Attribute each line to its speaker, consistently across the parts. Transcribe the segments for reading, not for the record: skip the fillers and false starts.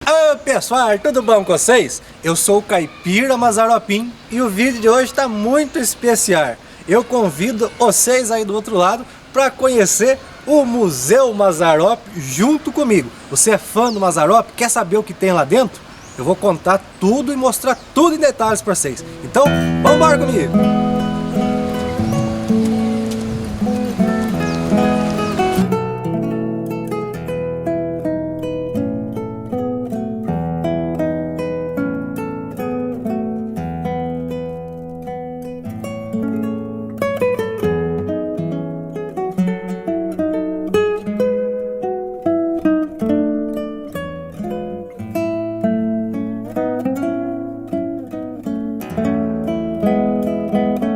Speaker 1: Ô pessoal, tudo bom com vocês? Eu sou o Caipira Mazaropim e o vídeo de hoje está muito especial. Eu convido vocês aí do outro lado para conhecer o Museu Mazzaropi junto comigo. Você é fã do Mazzaropi? Quer saber o que tem lá dentro? Eu vou contar tudo e mostrar tudo em detalhes para vocês. Então, vamos embora comigo!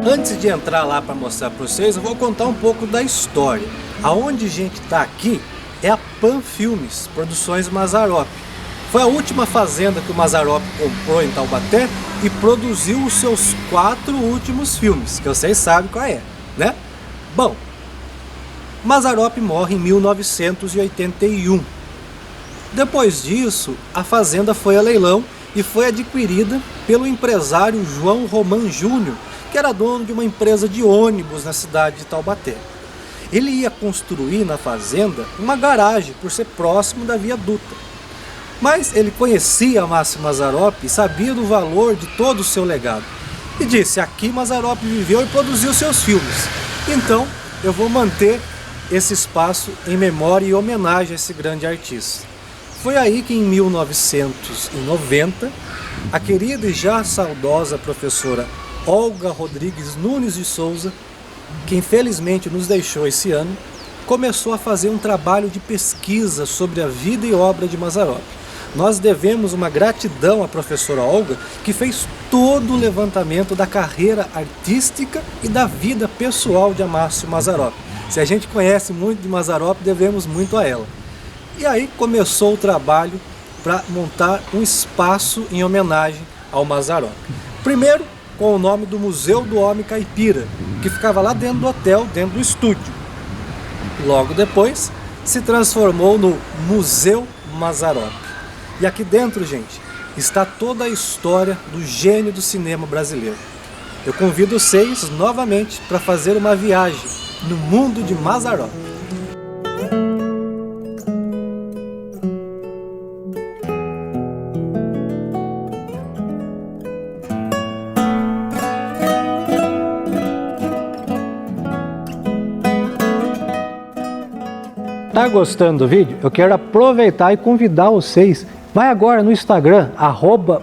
Speaker 1: Antes de entrar lá para mostrar para vocês, eu vou contar um pouco da história. Aonde a gente está aqui é a Pan Filmes, Produções Mazzaropi. Foi a última fazenda que o Mazzaropi comprou em Taubaté e produziu os seus 4 últimos filmes, que vocês sabem qual é, né? Bom, Mazzaropi morre em 1981. Depois disso, a fazenda foi a leilão e foi adquirida pelo empresário João Roman Júnior, que era dono de uma empresa de ônibus na cidade de Taubaté. Ele ia construir na fazenda uma garagem por ser próximo da Via Dutra. Mas ele conhecia Márcio Mazzaropi e sabia do valor de todo o seu legado. E disse: aqui Mazzaropi viveu e produziu seus filmes. Então eu vou manter esse espaço em memória e homenagem a esse grande artista. Foi aí que em 1990, a querida e já saudosa professora Olga Rodrigues Nunes de Souza, que infelizmente nos deixou esse ano, começou a fazer um trabalho de pesquisa sobre a vida e obra de Mazzaropi. Nós devemos uma gratidão à professora Olga, que fez todo o levantamento da carreira artística e da vida pessoal de Márcio Mazzaropi. Se a gente conhece muito de Mazzaropi, devemos muito a ela. E aí começou o trabalho para montar um espaço em homenagem ao Mazzaropi. Primeiro, com o nome do Museu do Homem Caipira, que ficava lá dentro do hotel, dentro do estúdio. Logo depois, se transformou no Museu Mazzaropi. E aqui dentro, gente, está toda a história do gênio do cinema brasileiro. Eu convido vocês novamente para fazer uma viagem no mundo de Mazzaropi. Tá gostando do vídeo? Eu quero aproveitar e convidar vocês. Vai agora no Instagram,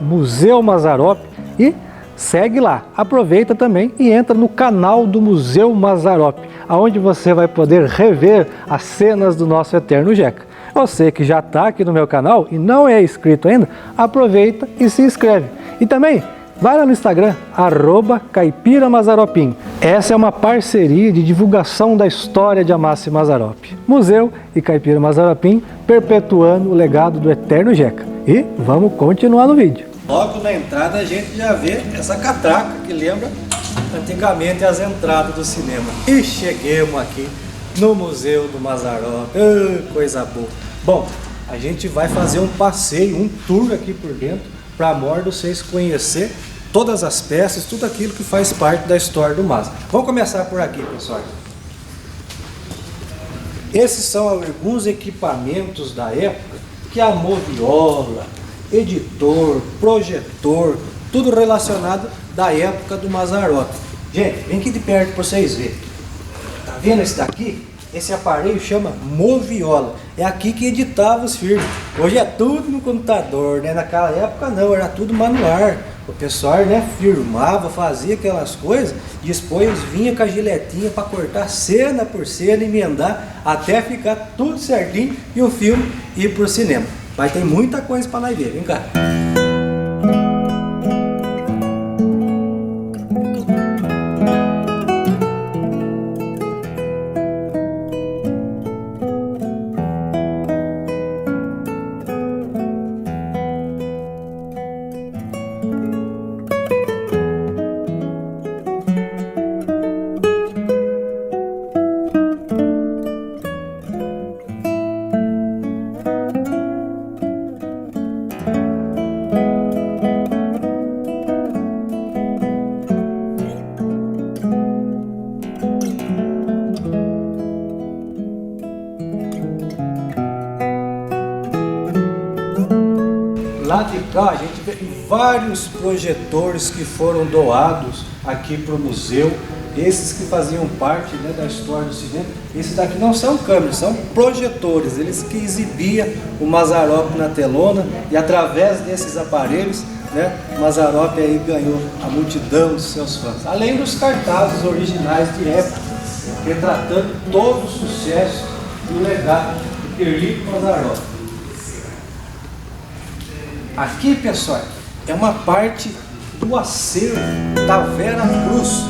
Speaker 1: @Museu Mazzaropi, e segue lá. Aproveita também e entra no canal do Museu Mazzaropi, onde você vai poder rever as cenas do nosso eterno Jeca. Você que já está aqui no meu canal e não é inscrito ainda, aproveita e se inscreve. E também vai lá no Instagram, @CaipiraMazzaropim. Essa é uma parceria de divulgação da história de Márcio Mazzaropi. Museu e Caipira Mazzaropim perpetuando o legado do eterno Jeca. E vamos continuar no vídeo. Logo na entrada a gente já vê essa catraca que lembra antigamente as entradas do cinema. E cheguemos aqui no Museu do Mazzaropi. Coisa boa. Bom, a gente vai fazer um passeio, um tour aqui por dentro, para vocês conhecer todas as peças, tudo aquilo que faz parte da história do Mazza. Vamos começar por aqui, pessoal. Esses são alguns equipamentos da época, que a moviola, editor, projetor, tudo relacionado da época do Mazzaropi. Gente, vem aqui de perto para vocês verem. Tá vendo esse daqui? Esse aparelho chama moviola. É aqui que editava os filmes. Hoje é tudo no computador, né? Naquela época não, era tudo manual. O pessoal, né, filmava, fazia aquelas coisas, depois vinha com a giletinha para cortar cena por cena, emendar, até ficar tudo certinho e o filme ir pro cinema. Mas tem muita coisa para nós ver, vem cá. Lá de cá a gente vê vários projetores que foram doados aqui para o museu. Esses que faziam parte, né, da história do cinema. Esses daqui não são câmeras, são projetores. Eles que exibiam o Mazzaropi na telona, e através desses aparelhos, né, o Mazzaropi aí ganhou a multidão de seus fãs. Além dos cartazes originais de época, retratando todo o sucesso e o legado do Pierlito Mazzaropi. Aqui, pessoal, é uma parte do acervo da Vera Cruz.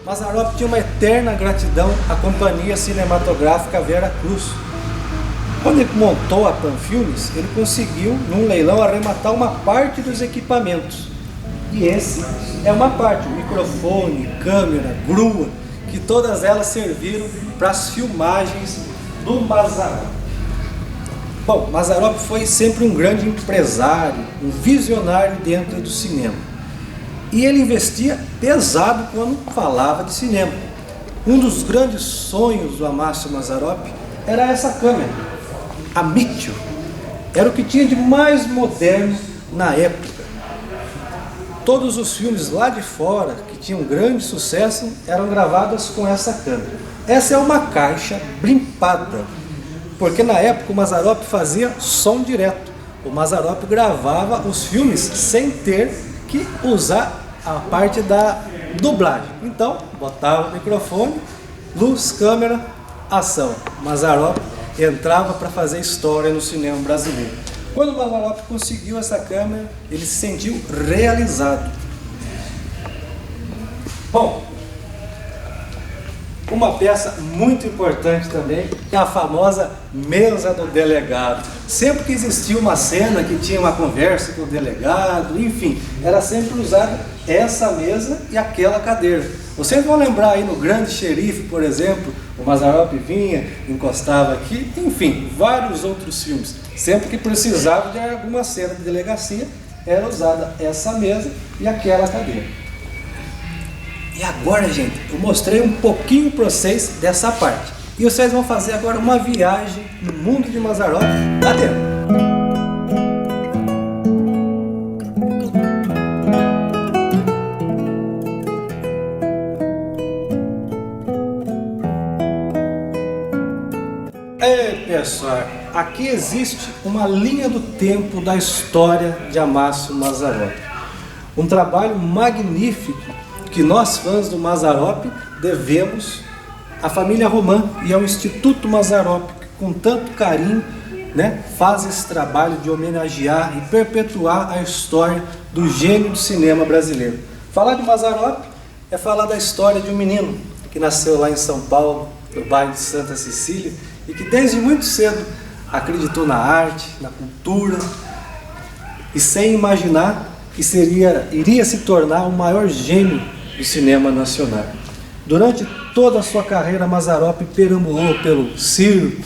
Speaker 1: Mazzaropi tinha uma eterna gratidão à companhia cinematográfica Vera Cruz. Quando ele montou a Panfilmes, ele conseguiu, num leilão, arrematar uma parte dos equipamentos. E esse é uma parte, o microfone, câmera, grua, que todas elas serviram para as filmagens do Mazzaropi. Bom, Mazzaropi foi sempre um grande empresário, um visionário dentro do cinema. E ele investia pesado quando falava de cinema. Um dos grandes sonhos do Amácio Mazzaropi era essa câmera, a Mitchell. Era o que tinha de mais moderno na época. Todos os filmes lá de fora, que tinham grande sucesso, eram gravados com essa câmera. Essa é uma caixa blimpada, porque na época o Mazzaropi fazia som direto. O Mazzaropi gravava os filmes sem ter que usar a parte da dublagem. Então, botava o microfone, luz, câmera, ação. Mazzaropi entrava para fazer história no cinema brasileiro. Quando o Mazzaropi conseguiu essa câmera, ele se sentiu realizado. Bom, uma peça muito importante também é a famosa mesa do delegado. Sempre que existia uma cena que tinha uma conversa com o delegado, enfim, era sempre usada essa mesa e aquela cadeira. Vocês vão lembrar aí no Grande Xerife, por exemplo, o Mazzaropi vinha, encostava aqui, enfim, vários outros filmes. Sempre que precisava de alguma cena de delegacia, era usada essa mesa e aquela cadeira. E agora, gente, eu mostrei um pouquinho para vocês dessa parte. E vocês vão fazer agora uma viagem no mundo de Mazzaropi lá dentro. Ei, pessoal, aqui existe uma linha do tempo da história de Amácio Mazzaropi. Um trabalho magnífico que nós, fãs do Mazzaropi, devemos à família Romã e ao Instituto Mazzaropi, que com tanto carinho, né, faz esse trabalho de homenagear e perpetuar a história do gênio do cinema brasileiro. Falar de Mazzaropi é falar da história de um menino que nasceu lá em São Paulo, no bairro de Santa Cecília, e que desde muito cedo acreditou na arte, na cultura, e sem imaginar que iria se tornar o maior gênio do cinema nacional. Durante toda a sua carreira, Mazzaropi perambulou pelo circo,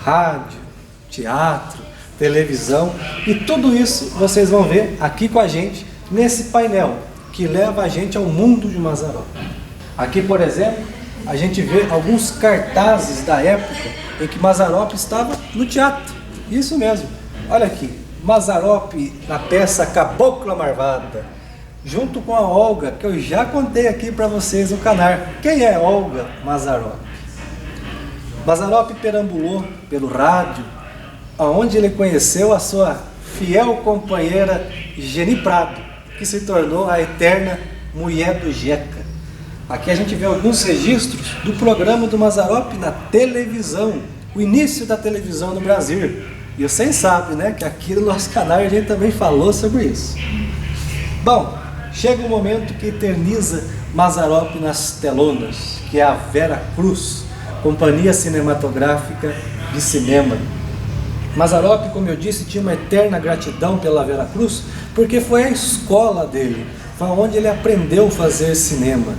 Speaker 1: rádio, teatro, televisão, e tudo isso vocês vão ver aqui com a gente nesse painel que leva a gente ao mundo de Mazzaropi. Aqui, por exemplo, a gente vê alguns cartazes da época em que Mazzaropi estava no teatro. Isso mesmo, olha aqui, Mazzaropi na peça Cabocla Marvada, junto com a Olga, que eu já contei aqui para vocês no canal. Quem é Olga Mazzaropi? Mazzaropi perambulou pelo rádio, onde ele conheceu a sua fiel companheira Geni Prado, que se tornou a eterna mulher do Jeca. Aqui a gente vê alguns registros do programa do Mazzaropi na televisão, o início da televisão no Brasil. E vocês sabem, né, que aqui no nosso canal a gente também falou sobre isso. Bom, chega um momento que eterniza Mazzaropi nas telonas, que é a Vera Cruz, Companhia Cinematográfica de Cinema. Mazzaropi, como eu disse, tinha uma eterna gratidão pela Vera Cruz, porque foi a escola dele, foi onde ele aprendeu a fazer cinema.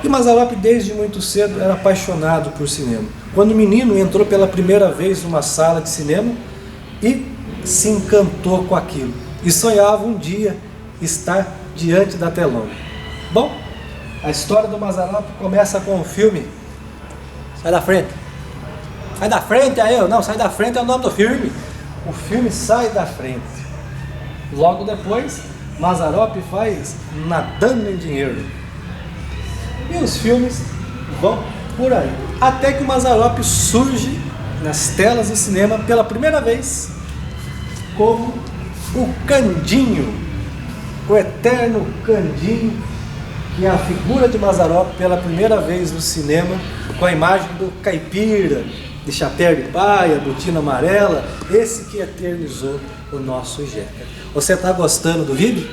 Speaker 1: E Mazzaropi, desde muito cedo, era apaixonado por cinema. Quando menino, entrou pela primeira vez numa sala de cinema e se encantou com aquilo e sonhava um dia estar diante da telona. Bom, a história do Mazzaropi começa com o filme Sai da Frente. Sai da Frente, aí eu, não, Sai da Frente é o nome do filme. O filme Sai da Frente. Logo depois, Mazzaropi faz Nadando em Dinheiro. E os filmes vão por aí. Até que o Mazzaropi surge nas telas do cinema pela primeira vez como o Candinho, o eterno Candinho, que é a figura de Mazzaropi pela primeira vez no cinema, com a imagem do caipira, de chapéu de paia, botina amarela, esse que eternizou o nosso Jeca. Você está gostando do vídeo?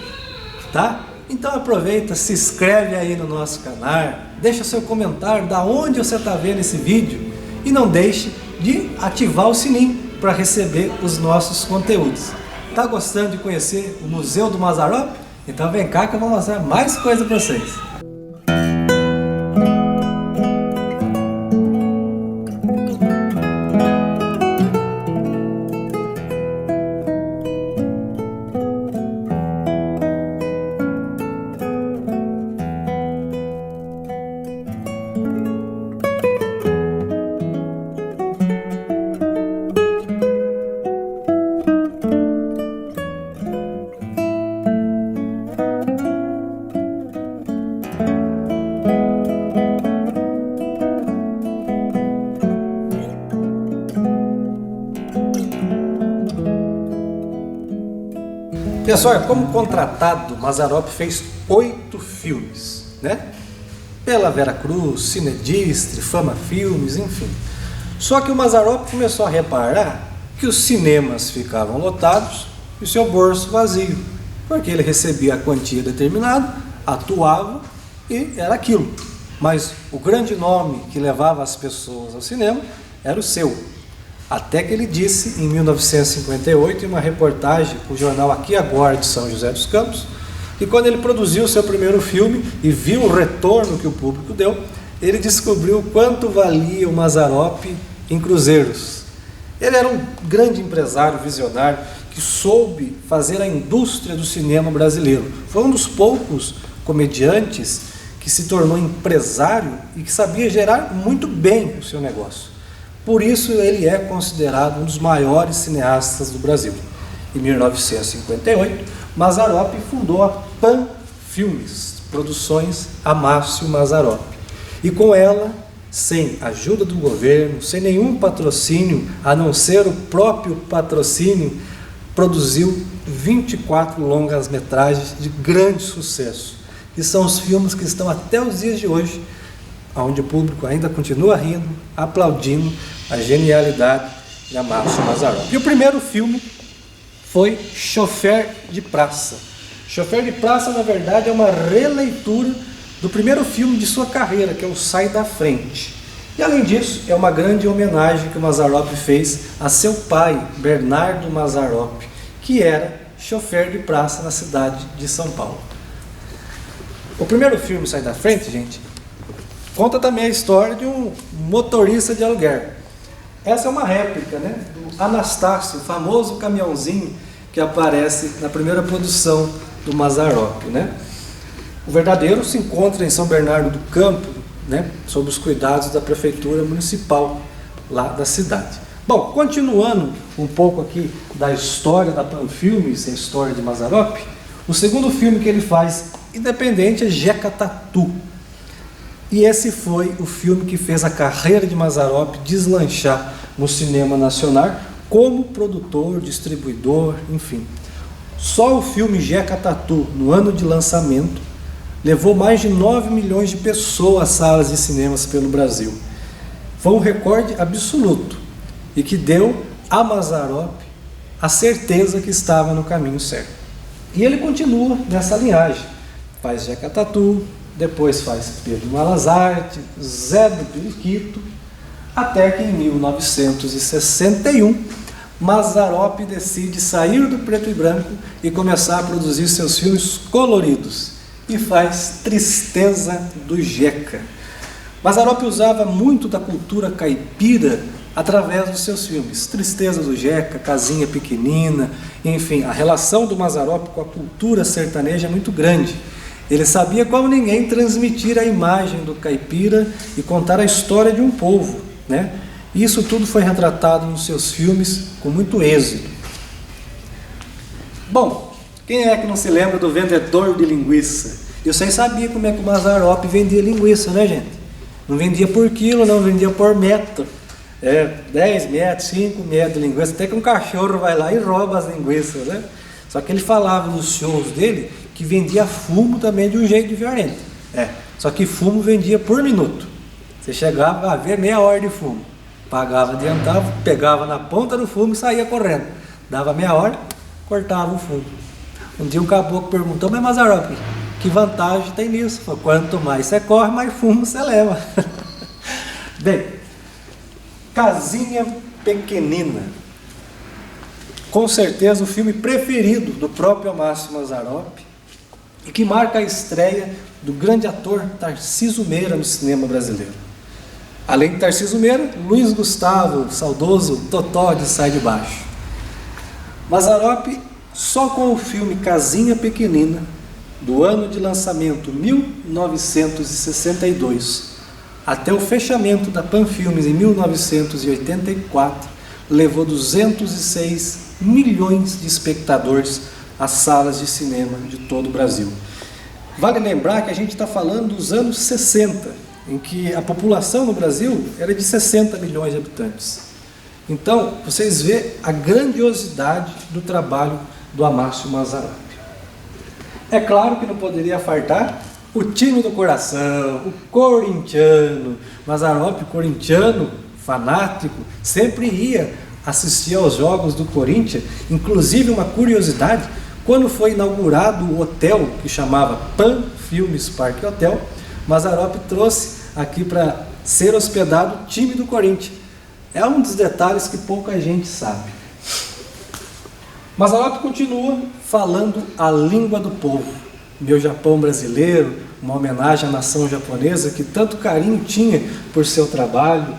Speaker 1: Tá? Então aproveita, se inscreve aí no nosso canal, deixa seu comentário da onde você está vendo esse vídeo e não deixe de ativar o sininho para receber os nossos conteúdos. Tá gostando de conhecer o Museu do Mazzaropi? Então vem cá que eu vou mostrar mais coisa para vocês. Pessoal, como contratado, Mazzaropi fez 8 filmes, né? Pela Veracruz, Cinedistre, Fama Filmes, enfim. Só que o Mazzaropi começou a reparar que os cinemas ficavam lotados e o seu bolso vazio, porque ele recebia a quantia determinada, atuava e era aquilo. Mas o grande nome que levava as pessoas ao cinema era o seu. Até que ele disse, em 1958, em uma reportagem para o jornal Aqui Agora de São José dos Campos, que quando ele produziu o seu primeiro filme e viu o retorno que o público deu, ele descobriu quanto valia o Mazzaropi em cruzeiros. Ele era um grande empresário visionário que soube fazer a indústria do cinema brasileiro. Foi um dos poucos comediantes que se tornou empresário e que sabia gerar muito bem o seu negócio. Por isso ele é considerado um dos maiores cineastas do Brasil. Em 1958, Mazzaropi fundou a Pan Filmes, Produções Amácio Mazzaropi. E com ela, sem ajuda do governo, sem nenhum patrocínio, a não ser o próprio patrocínio, produziu 24 longas-metragens de grande sucesso. E são os filmes que estão até os dias de hoje, onde o público ainda continua rindo, aplaudindo a genialidade de Amácio Mazzaropi. E o primeiro filme foi Chofer de Praça. Chofer de Praça, na verdade, é uma releitura do primeiro filme de sua carreira, que é o Sai da Frente. E além disso, é uma grande homenagem que o Mazzaropi fez a seu pai, Bernardo Mazzaropi, que era chofer de praça na cidade de São Paulo. O primeiro filme, Sai da Frente, gente, conta também a história de um motorista de aluguel. Essa é uma réplica, né, do Anastácio, o famoso caminhãozinho que aparece na primeira produção do Mazzaropi, né? O verdadeiro se encontra em São Bernardo do Campo, né, sob os cuidados da prefeitura municipal lá da cidade. Bom, continuando um pouco aqui da história da Pan Filmes, a história de Mazzaropi, o segundo filme que ele faz independente é Jeca Tatu. E esse foi o filme que fez a carreira de Mazzaropi deslanchar no cinema nacional como produtor, distribuidor, enfim. Só o filme Jeca Tatu, no ano de lançamento, levou mais de 9 milhões de pessoas às salas de cinemas pelo Brasil. Foi um recorde absoluto e que deu a Mazzaropi a certeza que estava no caminho certo. E ele continua nessa linhagem. Faz Jeca Tatu, depois faz Pedro Malas Artes, Zé do Periquito, até que em 1961 Mazzaropi decide sair do preto e branco e começar a produzir seus filmes coloridos e faz Tristeza do Jeca. Mazzaropi usava muito da cultura caipira através dos seus filmes. Tristeza do Jeca, Casinha Pequenina, enfim, a relação do Mazzaropi com a cultura sertaneja é muito grande. Ele sabia como ninguém transmitir a imagem do caipira e contar a história de um povo, né? E isso tudo foi retratado nos seus filmes com muito êxito. Bom, quem é que não se lembra do vendedor de linguiça? E vocês sabiam como é que o Mazzaropi vendia linguiça, né, gente? Não vendia por quilo, não, vendia por metro. 10 metros, 5 metros de linguiça, até que um cachorro vai lá e rouba as linguiças, né? Só que ele falava nos shows dele que vendia fumo também de um jeito violento. Só que fumo vendia por minuto. Você chegava a ver meia hora de fumo. Pagava, adiantava, pegava na ponta do fumo e saía correndo. Dava meia hora, cortava o fumo. Um dia um caboclo perguntou: mas Mazzaropi, que vantagem tem nisso? Falei: quanto mais você corre, mais fumo você leva. Bem, Casinha Pequenina, com certeza o filme preferido do próprio Márcio Mazzaropi e que marca a estreia do grande ator Tarcísio Meira no cinema brasileiro. Além de Tarcísio Meira, Luiz Gustavo, saudoso Totó de Sai de Baixo. Mazzaropi, só com o filme Casinha Pequenina, do ano de lançamento 1962, até o fechamento da Panfilmes em 1984, levou 206 milhões de espectadores às salas de cinema de todo o Brasil. Vale lembrar que a gente está falando dos anos 60, em que a população no Brasil era de 60 milhões de habitantes. Então, vocês vê a grandiosidade do trabalho do Amácio Mazzaropi. É claro que não poderia faltar o time do coração, o corintiano. Mazzaropi, corintiano, fanático, sempre ia assistir aos jogos do Corinthians. Inclusive, uma curiosidade, quando foi inaugurado o hotel, que chamava Panfilmes Parque Hotel, Mazzaropi trouxe aqui para ser hospedado o time do Corinthians. É um dos detalhes que pouca gente sabe. Mazzaropi continua falando a língua do povo. Meu Japão brasileiro, uma homenagem à nação japonesa que tanto carinho tinha por seu trabalho.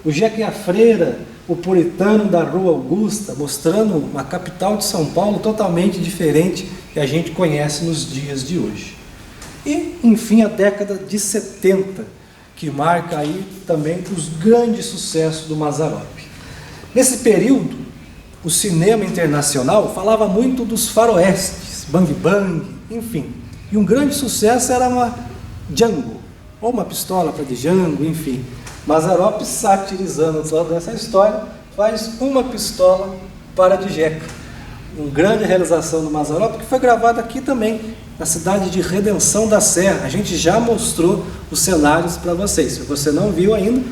Speaker 1: O Jeca e a Freira, o puritano da Rua Augusta, mostrando uma capital de São Paulo totalmente diferente que a gente conhece nos dias de hoje. E, enfim, a década de 70, que marca aí também os grandes sucessos do Mazzaropi. Nesse período, o cinema internacional falava muito dos faroestes, Bang Bang, enfim. E um grande sucesso era uma Django, ou uma pistola para Django, enfim. Mazzaropi, satirizando toda essa história, faz uma pistola para Djeca. Uma grande realização do Mazzaropi, que foi gravada aqui também, na cidade de Redenção da Serra. A gente já mostrou os cenários para vocês. Se você não viu ainda,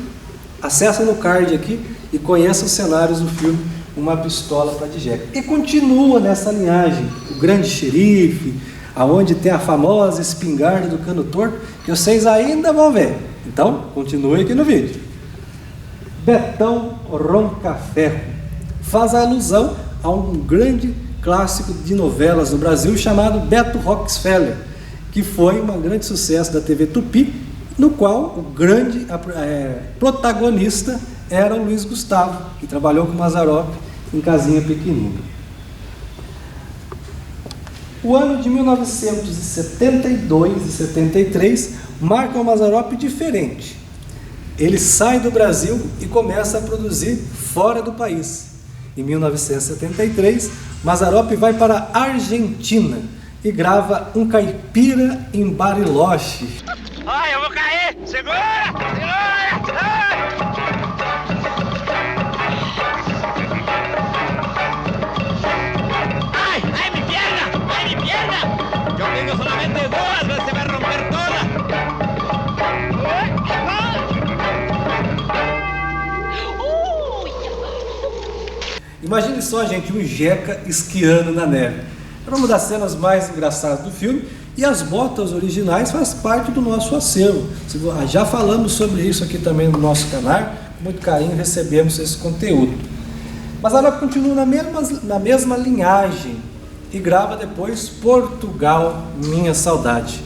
Speaker 1: acessa no card aqui e conheça os cenários do filme Uma Pistola para Djeca. E continua nessa linhagem, o Grande Xerife, aonde tem a famosa espingarda do Cano Torto, que vocês ainda vão ver. Então, continue aqui no vídeo. Betão Roncaferro faz alusão a um grande clássico de novelas no Brasil chamado Beto Roxfeller, que foi um grande sucesso da TV Tupi, no qual o grande protagonista era o Luiz Gustavo, que trabalhou com o Mazzaropi em Casinha Pequenina. O ano de 1972 e 73 marca o Mazzaropi diferente. Ele sai do Brasil e começa a produzir fora do país. Em 1973, Mazzaropi vai para a Argentina e grava Um Caipira em Bariloche.
Speaker 2: Ai, eu vou cair! Segura! Segura! ¡Ay! ¡Ay, mi pierna! ¡Ay, mi pierna! Yo tengo solamente dos, no se va a romper toda.
Speaker 1: Imagine só, gente, um Jeca esquiando na neve. Era uma das cenas mais engraçadas do filme e as botas originais fazem parte do nosso acervo. Já falamos sobre isso aqui também no nosso canal, com muito carinho recebemos esse conteúdo. Mas ela continua na mesma linhagem e grava depois Portugal, Minha Saudade.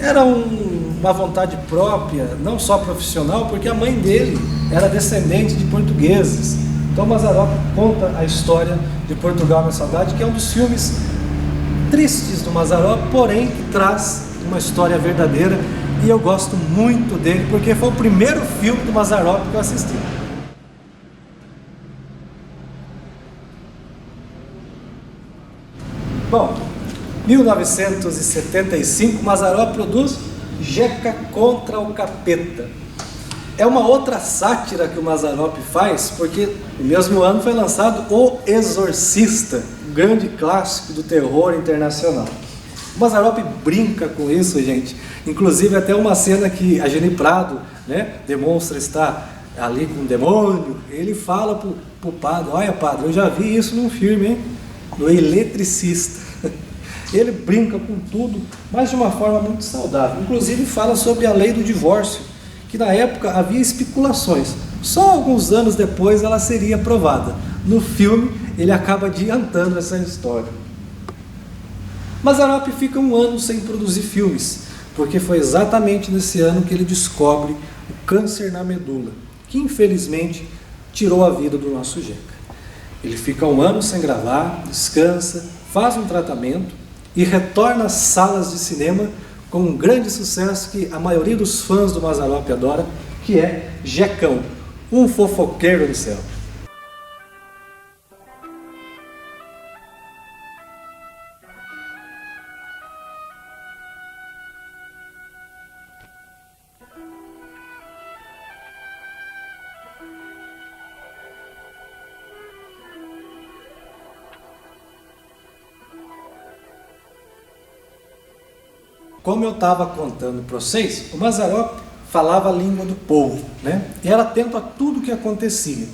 Speaker 1: era uma vontade própria, não só profissional, porque a mãe dele era descendente de portugueses. Então Mazzaropi conta a história de Portugal na Saudade, que é um dos filmes tristes do Mazzaropi, porém que traz uma história verdadeira, e eu gosto muito dele porque foi o primeiro filme do Mazzaropi que eu assisti. Bom, 1975, Mazzaropi produz Jeca contra o Capeta. É uma outra sátira que o Mazzaropi faz, porque no mesmo ano foi lançado O Exorcista, um grande clássico do terror internacional. O Mazzaropi brinca com isso, gente. Inclusive até uma cena que a Geni Prado, né, demonstra estar ali com um demônio. Ele fala pro padre: olha, padre, eu já vi isso num filme, hein? No Eletricista. Ele brinca com tudo, mas de uma forma muito saudável. Inclusive fala sobre a lei do divórcio, que na época havia especulações. Só alguns anos depois ela seria aprovada. No filme ele acaba adiantando essa história. Mazzaropi fica um ano sem produzir filmes, porque foi exatamente nesse ano que ele descobre o câncer na medula, que infelizmente tirou a vida do nosso Jeca. Ele fica um ano sem gravar, descansa, faz um tratamento e retorna às salas de cinema com um grande sucesso que a maioria dos fãs do Mazzaropi adora, que é Jecão, um fofoqueiro do céu. Como eu estava contando para vocês, o Mazzaropi falava a língua do povo, né? E era atento a tudo que acontecia.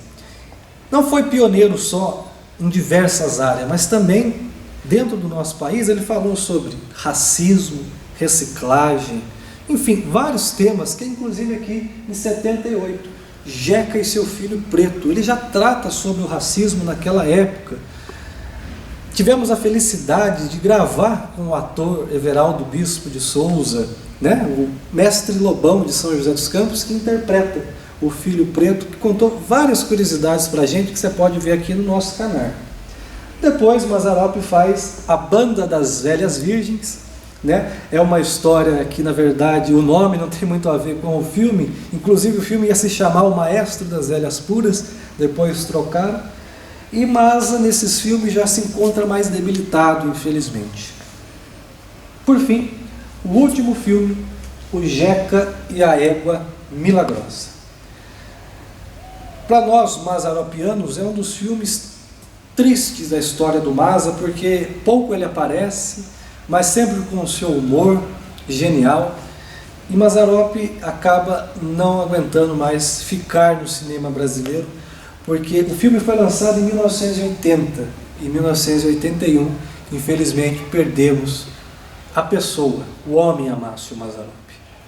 Speaker 1: Não foi pioneiro só em diversas áreas, mas também dentro do nosso país ele falou sobre racismo, reciclagem, enfim, vários temas que inclusive aqui em 78, Jeca e seu filho preto, ele já trata sobre o racismo naquela época. Tivemos a felicidade de gravar com o ator Everaldo Bispo de Souza, né? O mestre Lobão de São José dos Campos, que interpreta o filho preto, que contou várias curiosidades para a gente que você pode ver aqui no nosso canal. Depois Mazzaropi faz A Banda das Velhas Virgens, né? É uma história que na verdade o nome não tem muito a ver com o filme, inclusive o filme ia se chamar O Maestro das Velhas Puras, depois trocaram. E Mazza, nesses filmes, já se encontra mais debilitado, infelizmente. Por fim, o último filme, O Jeca e a Égua Milagrosa. Para nós, mazzaropianos, é um dos filmes tristes da história do Mazza, porque pouco ele aparece, mas sempre com o seu humor genial. E Mazzaropi acaba não aguentando mais ficar no cinema brasileiro, porque o filme foi lançado em 1980, em 1981, infelizmente perdemos a pessoa, o homem Amácio Mazzaropi.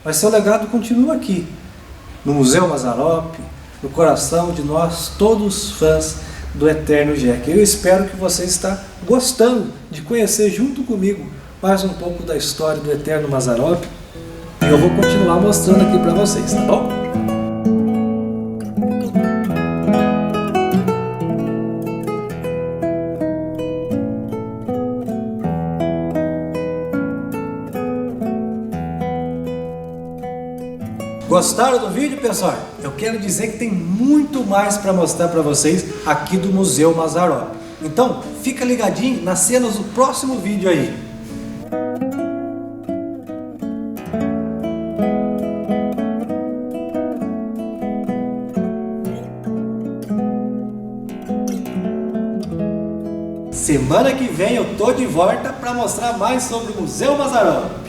Speaker 1: Mas seu legado continua aqui, no Museu Mazzaropi, no coração de nós, todos fãs do Eterno Jeca. Eu espero que você está gostando de conhecer junto comigo mais um pouco da história do Eterno Mazzaropi, e eu vou continuar mostrando aqui para vocês, tá bom? Gostaram do vídeo, pessoal? Eu quero dizer que tem muito mais para mostrar para vocês aqui do Museu Mazzaropi. Então, fica ligadinho nas cenas do próximo vídeo aí. Semana que vem eu tô de volta para mostrar mais sobre o Museu Mazzaropi.